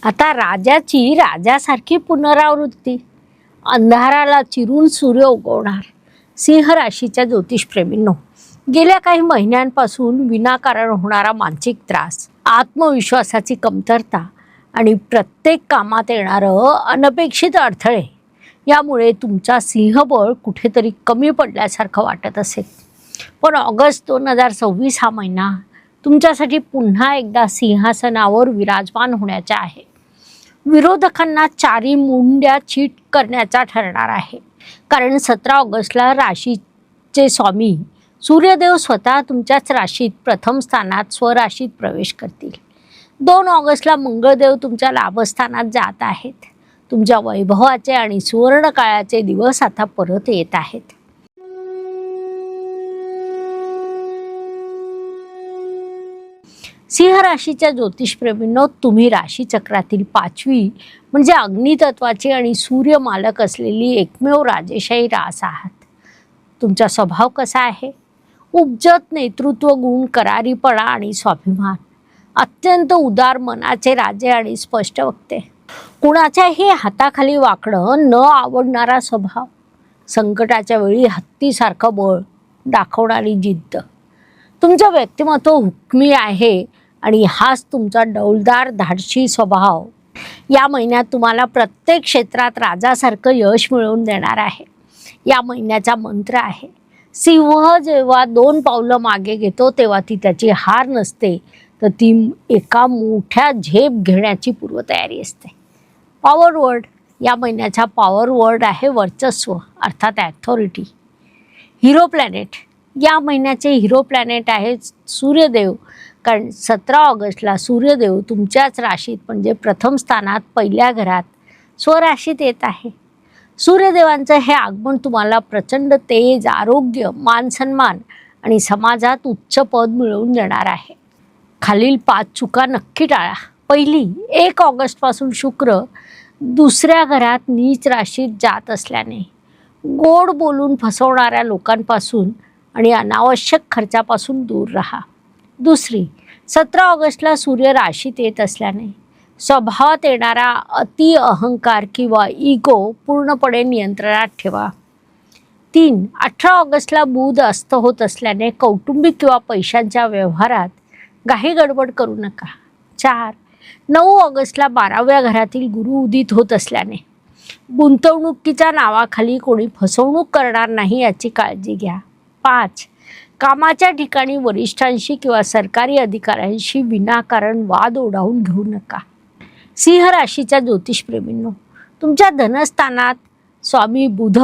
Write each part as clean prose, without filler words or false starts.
आता राजाची राजासारखी पुनरावृत्ती, अंधाराला चिरून सूर्य उगवणार. सिंह राशीच्या ज्योतिषप्रेमींनो, गेल्या काही महिन्यांपासून विनाकारण होणारा मानसिक त्रास, आत्मविश्वासाची कमतरता आणि प्रत्येक कामात येणारं अनपेक्षित अडथळे यामुळे तुमचा सिंहबळ कुठेतरी कमी पडल्यासारखं वाटत असेल. पण ऑगस्ट 2026 हा महिना तुमच्यासाठी पुन्हा एकदा सिंहासनावर विराजमान होण्याचा आहे. विरोधकांना चारी मुंड्या चीट करण्याचा ठरणार आहे. कारण 17 ऑगस्टला राशीचे स्वामी सूर्यदेव स्वतः तुमच्याच राशीत प्रथम स्थानात स्वराशीत प्रवेश करतील. 2 ऑगस्टला मंगळदेव तुमच्या लाभस्थानात जात आहेत. तुमच्या वैभवाचे आणि सुवर्ण काळाचे दिवस आता परत येत आहेत. सिंह राशीच्या ज्योतिषप्रेमींनो, तुम्ही राशीचक्रातील 5वी म्हणजे अग्नितत्वाची आणि सूर्य मालक असलेली एकमेव राजेशाही रास आहात. तुमचा स्वभाव कसा आहे? उपजत नेतृत्व गुण, करारीपणा आणि स्वाभिमान, अत्यंत उदार मनाचे राजे आणि स्पष्ट वक्ते, कुणाच्याही हाताखाली वाकणं न आवडणारा स्वभाव, संकटाच्या वेळी हत्तीसारखं बळ दाखवणारी जिद्द. तुमचं व्यक्तिमत्व हुकमी आहे आणि हाच तुमचा डौलदार धाडशी स्वभाव या महिन्यात तुम्हाला प्रत्येक क्षेत्रात राजासारखं यश मिळवून देणार आहे. या महिन्याचा मंत्र आहे, सिंह जेव्हा 2 पावलं मागे घेतो तेव्हा ती त्याची हार नसते, तर ती एका मोठ्या झेप घेण्याची पूर्वतयारी असते. पॉवर वर्ड, या महिन्याचा पॉवर वर्ड आहे वर्चस्व, अर्थात ॲथॉरिटी. हिरो प्लॅनेट, या महिन्याचे हिरो प्लॅनेट आहे सूर्यदेव. कारण 17 ऑगस्टला सूर्यदेव तुमच्याच राशीत म्हणजे प्रथम स्थानात पहिल्या घरात स्वराशीत येत आहे. सूर्यदेवांचं हे आगमन तुम्हाला प्रचंड तेज, आरोग्य, मानसन्मान आणि समाजात उच्च पद मिळवून देणार आहे. खालील 5 चुका नक्की टाळा. पहिली, 1 ऑगस्टपासून शुक्र दुसऱ्या घरात नीच राशीत जात असल्याने गोड बोलून फसवणाऱ्या लोकांपासून आणि अनावश्यक खर्चापासून दूर राहा. दुसरी, 17 ऑगस्टला सूर्य राशीत येत असल्याने स्वभावात येणारा अति अहंकार किंवा इगो पूर्णपणे नियंत्रणात ठेवा. 3, 18 ऑगस्टला बुध अस्त होत असल्याने कौटुंबिक किंवा पैशांच्या व्यवहारात घाई गडबड करू नका. 4, 9 ऑगस्टला 12व्या घरातील गुरु उदित होत असल्याने गुंतवणुकीच्या नावाखाली कोणी फसवणूक करणार नाही याची काळजी घ्या. 5, कामाच्या ठिकाणी वरिष्ठांशी किंवा सरकारी अधिकाऱ्यांशी विनाकारण वाद ओढावून घेऊ नका. सिंह राशीच्या ज्योतिषप्रेमींनो, तुमच्या धनस्थानात स्वामी बुध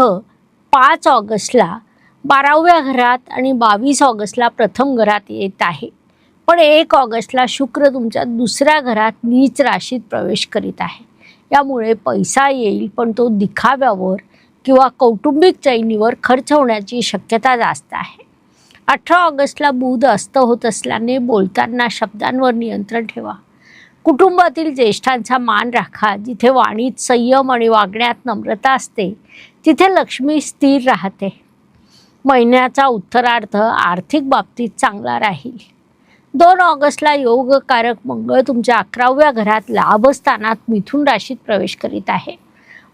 5 ऑगस्टला 12व्या घरात आणि 22 ऑगस्टला प्रथम घरात येत आहे. पण 1 ऑगस्टला शुक्र तुमच्या दुसऱ्या घरात नीच राशीत प्रवेश करीत आहे. यामुळे पैसा येईल, पण तो दिखाव्यावर किंवा कौटुंबिक चैनीवर खर्च होण्याची शक्यता जास्त आहे. 18 ऑगस्टला बुध अस्त होत असल्याने बोलताना शब्दांवर नियंत्रण ठेवा. कुटुंबातील ज्येष्ठांचा मान राखा. जिथे वाणीत संयम आणि वागण्यात नम्रता असते तिथे लक्ष्मी स्थिर राहते. महिन्याचा उत्तरार्ध आर्थिक बाबतीत चांगला राहील. 2 ऑगस्टला योगकारक मंगळ तुमच्या 11व्या घरात लाभस्थानात मिथुन राशीत प्रवेश करीत आहे.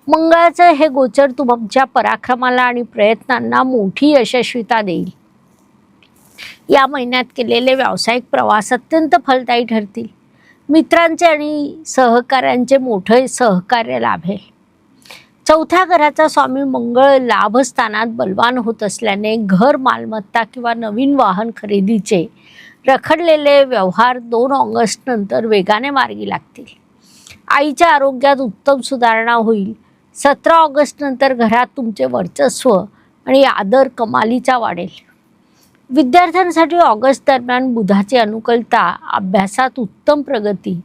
मंगळाचं हे गोचर तुमच्या पराक्रमाला आणि प्रयत्नांना मोठी यशस्वीता देईल. या महिन्यात केलेले व्यावसायिक प्रवास अत्यंत फलदायी ठरतील. मित्रांचे आणि सहकाऱ्यांचे मोठे सहकार्य लाभेल. 4थ्या घराचा स्वामी मंगळ लाभस्थानात बलवान होत असल्याने घर, मालमत्ता किंवा नवीन वाहन खरेदीचे रखडलेले व्यवहार 2 ऑगस्ट नंतर वेगाने मार्गी लागतील. आईच्या आरोग्यात उत्तम सुधारणा होईल. 17 ऑगस्ट नंतर घरात तुमचे वर्चस्व आणि आदर कमालीचा वाढेल. विद्यार्थ्यांसाठी ऑगस्ट दरम्यान बुधाची अनुकूलता अभ्यासात उत्तम प्रगती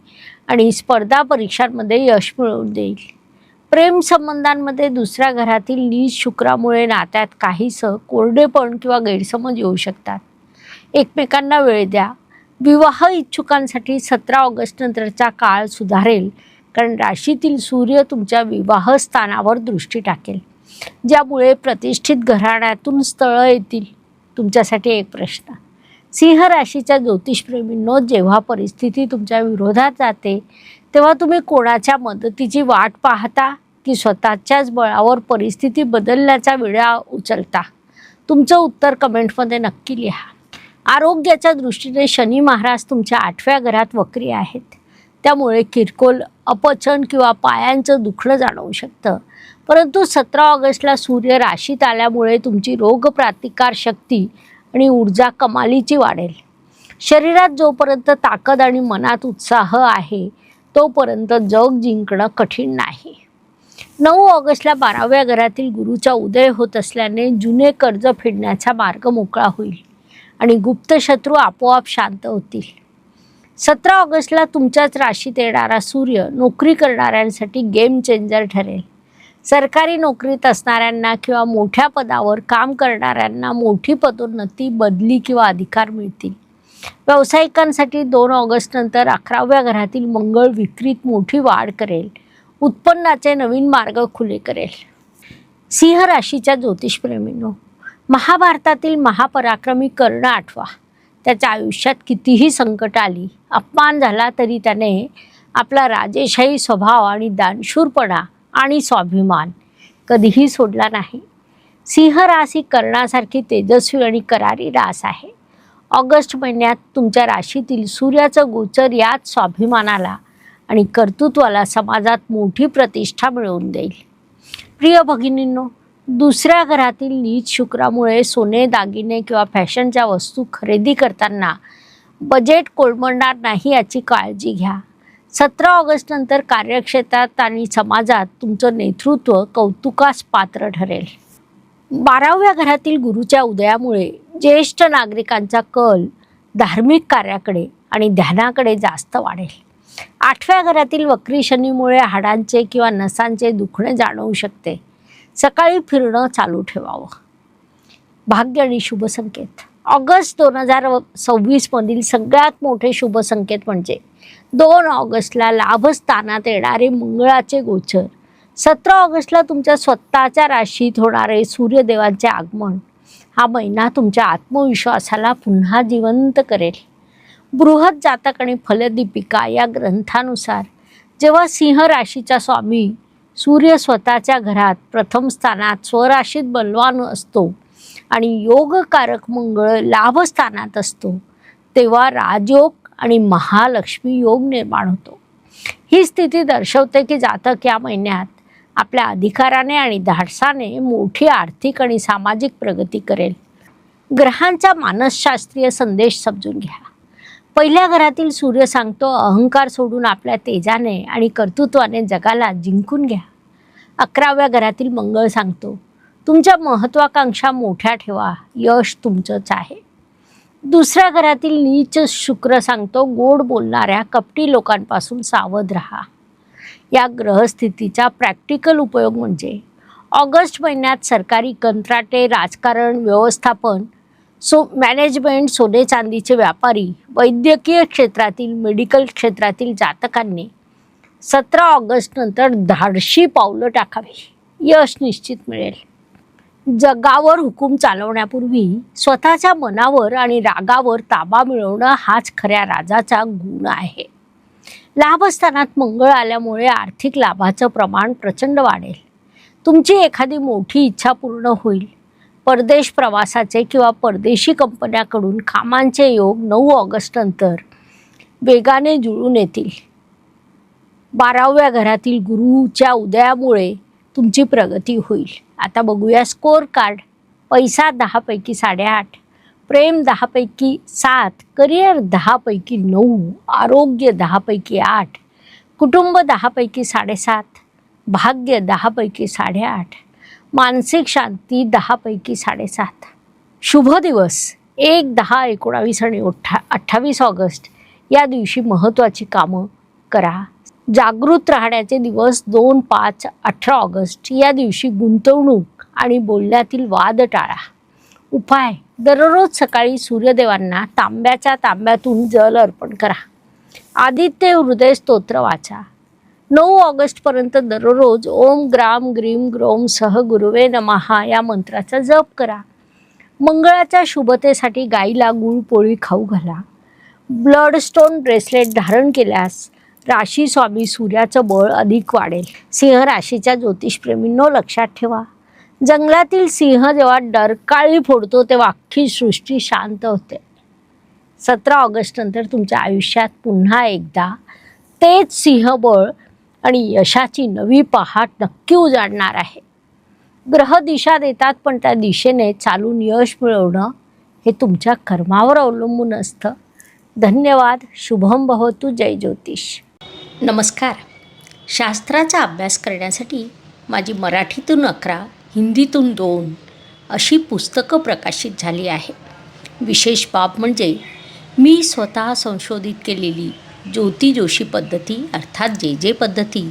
आणि स्पर्धा परीक्षांमध्ये यश मिळवून देईल. प्रेम संबंधांमध्ये दुसऱ्या घरातील नीच शुक्रामुळे नात्यात काहीसं कोरडेपण किंवा गैरसमज येऊ शकतात. एकमेकांना वेळ द्या. विवाह इच्छुकांसाठी 17 ऑगस्ट नंतरचा काळ सुधारेल, कारण राशीतील सूर्य तुमच्या विवाह स्थानावर दृष्टी टाकेल, ज्यामुळे प्रतिष्ठित घराण्यातून स्थळं येतील. तुमच्यासाठी एक प्रश्न, सिंह राशीच्या ज्योतिषप्रेमींनो, जेव्हा परिस्थिती तुमच्या विरोधात जाते तेव्हा तुम्ही कोणाच्या मदतीची वाट पाहता की स्वतःच्याच बळावर परिस्थिती बदलण्याचा विडा उचलता? तुमचं उत्तर कमेंटमध्ये नक्की लिहा. आरोग्याच्या दृष्टीने शनी महाराज तुमच्या 8व्या घरात वक्री आहेत. त्यामुळे किरकोळ अपचन किंवा पायांचं दुखणं जाणवू शकतं. परंतु 17 ऑगस्टला सूर्य राशीत आल्यामुळे तुमची रोगप्रतिकार शक्ती आणि ऊर्जा कमालीची वाढेल. शरीरात जोपर्यंत ताकद आणि मनात उत्साह आहे तोपर्यंत जग जिंकणं कठीण नाही. 9 ऑगस्टला 12व्या घरातील गुरुचा उदय होत असल्याने जुने कर्ज फेडण्याचा मार्ग मोकळा होईल आणि गुप्त शत्रू आपोआप शांत होतील. 17 ऑगस्टला तुमच्याच राशीत येणारा सूर्य नोकरी करणाऱ्यांसाठी गेम चेंजर ठरेल. सरकारी नोकरीत असणाऱ्यांना किंवा मोठ्या पदावर काम करणाऱ्यांना मोठी पदोन्नती, बदली किंवा अधिकार मिळतील. व्यावसायिकांसाठी 2 ऑगस्ट नंतर 11व्या घरातील मंगळ विक्रीत मोठी वाढ करेल. उत्पन्नाचे नवीन मार्ग खुले करेल. सिंह राशीच्या ज्योतिषप्रेमींनो, महाभारतातील महापराक्रमी कर्ण आठवा. त्याच्या आयुष्यात कितीही संकट आली, अपमान झाला तरी त्याने आपला राजेशाही स्वभाव आणि दानशूरपणा आणि स्वाभिमान कधीही सोडला नाही. सिंह रास ही कर्णासारखी तेजस्वी आणि करारी रास आहे. ऑगस्ट महिन्यात तुमच्या राशीतील सूर्याचं गोचर याच स्वाभिमानाला आणि कर्तृत्वाला समाजात मोठी प्रतिष्ठा मिळवून देईल. प्रिय भगिनींनो, 2ऱ्या घरातील नीच शुक्रामुळे सोने, दागिने किंवा फॅशनच्या वस्तू खरेदी करताना बजेट कोलमडणार नाही याची काळजी घ्या. 17 ऑगस्ट नंतर कार्यक्षेत्रात आणि समाजात तुमचं नेतृत्व कौतुकास पात्र ठरेल. 12व्या घरातील गुरुच्या उदयामुळे ज्येष्ठ नागरिकांचा कल धार्मिक कार्याकडे आणि ध्यानाकडे जास्त वाढेल. 8व्या घरातील वक्री शनीमुळे हाडांचे किंवा नसांचे दुखणे जाणवू शकते. सकाळी फिरणं चालू ठेवावं. भाग्य आणि शुभ संकेत. ऑगस्ट 2026 मधील सगळ्यात मोठे शुभ संकेत म्हणजे 2 ऑगस्टला लाभस्थानात येणारे मंगळाचे गोचर, 17 ऑगस्टला तुमच्या स्वतःच्या राशीत होणारे सूर्यदेवांचे आगमन. हा महिना तुमच्या आत्मविश्वासाला पुन्हा जिवंत करेल. बृहत जातक आणि फलदीपिका या ग्रंथानुसार जेव्हा सिंह राशीचा स्वामी सूर्य स्वतःच्या घरात प्रथम स्थानात स्वराशीत बलवान असतो आणि योगकारक मंगळ लाभस्थानात असतो, तेव्हा राजयोग आणि महालक्ष्मी योग निर्माण होतो. ही स्थिती दर्शवते की जातक या महिन्यात आपल्या अधिकाराने आणि धाडसाने मोठी आर्थिक आणि सामाजिक प्रगती करेल. ग्रहांचा मानसशास्त्रीय संदेश समजून घ्या. 1ल्या घरातील सूर्य सांगतो अहंकार सोडून आपल्या तेजाने आणि कर्तृत्वाने जगाला जिंकून घ्या. 11व्या घरातील मंगळ सांगतो तुमच्या महत्वाकांक्षा मोठ्या ठेवा, यश तुमचंच आहे. 2ऱ्या घरातील नीच शुक्र सांगतो गोड बोलणाऱ्या कपटी लोकांपासून सावध राहा. या ग्रहस्थितीचा प्रॅक्टिकल उपयोग म्हणजे ऑगस्ट महिन्यात सरकारी कंत्राटे, राजकारण, व्यवस्थापन, मॅनेजमेंट, सोने चांदीचे व्यापारी, वैद्यकीय क्षेत्रातील, मेडिकल क्षेत्रातील जातकांनी 17 ऑगस्ट नंतर धाडशी पावलं टाकावी. यश निश्चित मिळेल. जगावर हुकूम चालवण्यापूर्वी स्वतःच्या मनावर आणि रागावर ताबा मिळवणं हाच खऱ्या राजाचा गुण आहे. लाभस्थानात मंगळ आल्यामुळे आर्थिक लाभाचं प्रमाण प्रचंड वाढेल. तुमची एखादी मोठी इच्छा पूर्ण होईल. परदेश प्रवासाचे किंवा परदेशी कंपन्याकडून कामांचे योग 9 ऑगस्ट नंतर वेगाने जुळून येतील. 12व्या घरातील गुरुच्या उदयामुळे तुमची प्रगती होईल. आता बघूया स्कोअर कार्ड. पैसा 10 पैकी 8.5, प्रेम 10 पैकी 7, करिअर 10 पैकी 9, आरोग्य 10 पैकी 8, कुटुंब 10 पैकी 7.5, भाग्य 10 पैकी 8.5, मानसिक शांती 10 पैकी 7.5. शुभ दिवस 1, 10, 19 आणि 28 ऑगस्ट या दिवशी महत्त्वाची कामं करा. जागृत राहण्याचे दिवस 2, 5, 18 ऑगस्ट या दिवशी गुंतवणूक आणि बोलण्यातील वाद टाळा. उपाय: दररोज सकाळी सूर्यदेवांना तांब्यातून जल अर्पण करा. आदित्य हृदय स्तोत्र वाचा. 9 ऑगस्टपर्यंत दररोज ओम ग्राम ग्रीम ग्रोम सह गुरुवे नमः या मंत्राचा जप करा. मंगळाच्या शुभतेसाठी गाईला गुळ पोळी खाऊ घाला. ब्लडस्टोन ब्रेसलेट धारण केल्यास राशी स्वामी सूर्याचं बळ अधिक वाढेल. सिंह राशीच्या ज्योतिषप्रेमींनो लक्षात ठेवा, जंगलातील सिंह जेव्हा डरकाळी फोडतो तेव्हा अख्खी सृष्टी शांत होते. 17 ऑगस्ट नंतर तुमच्या आयुष्यात पुन्हा एकदा तेच सिंहबळ आणि यशाची नवी पहाट नक्की उजाडणार आहे. ग्रह दिशा देतात, पण त्या दिशेने चालून यश मिळवणं हे तुमच्या कर्मावर अवलंबून असतं. धन्यवाद. शुभम भवतु. जय ज्योतिष. नमस्कार. शास्त्राचा अभ्यास करण्यासाठी माझी मराठीतून 11, हिंदीतून 2 अशी पुस्तकं प्रकाशित झाली आहे. विशेष बाब म्हणजे मी स्वतः संशोधित केलेली ज्योती जोशी पद्धती अर्थात जे पद्धती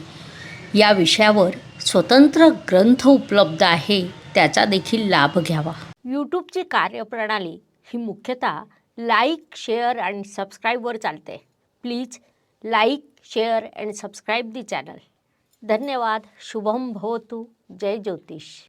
या विषयावर स्वतंत्र ग्रंथ उपलब्ध आहे, त्याचा देखील लाभ घ्यावा. यूट्यूबची कार्यप्रणाली ही मुख्यतः लाईक, शेअर आणि सबस्क्राईबवर चालते. Please like, share and subscribe the channel. धन्यवाद. शुभम भवतु. जय ज्योतिष.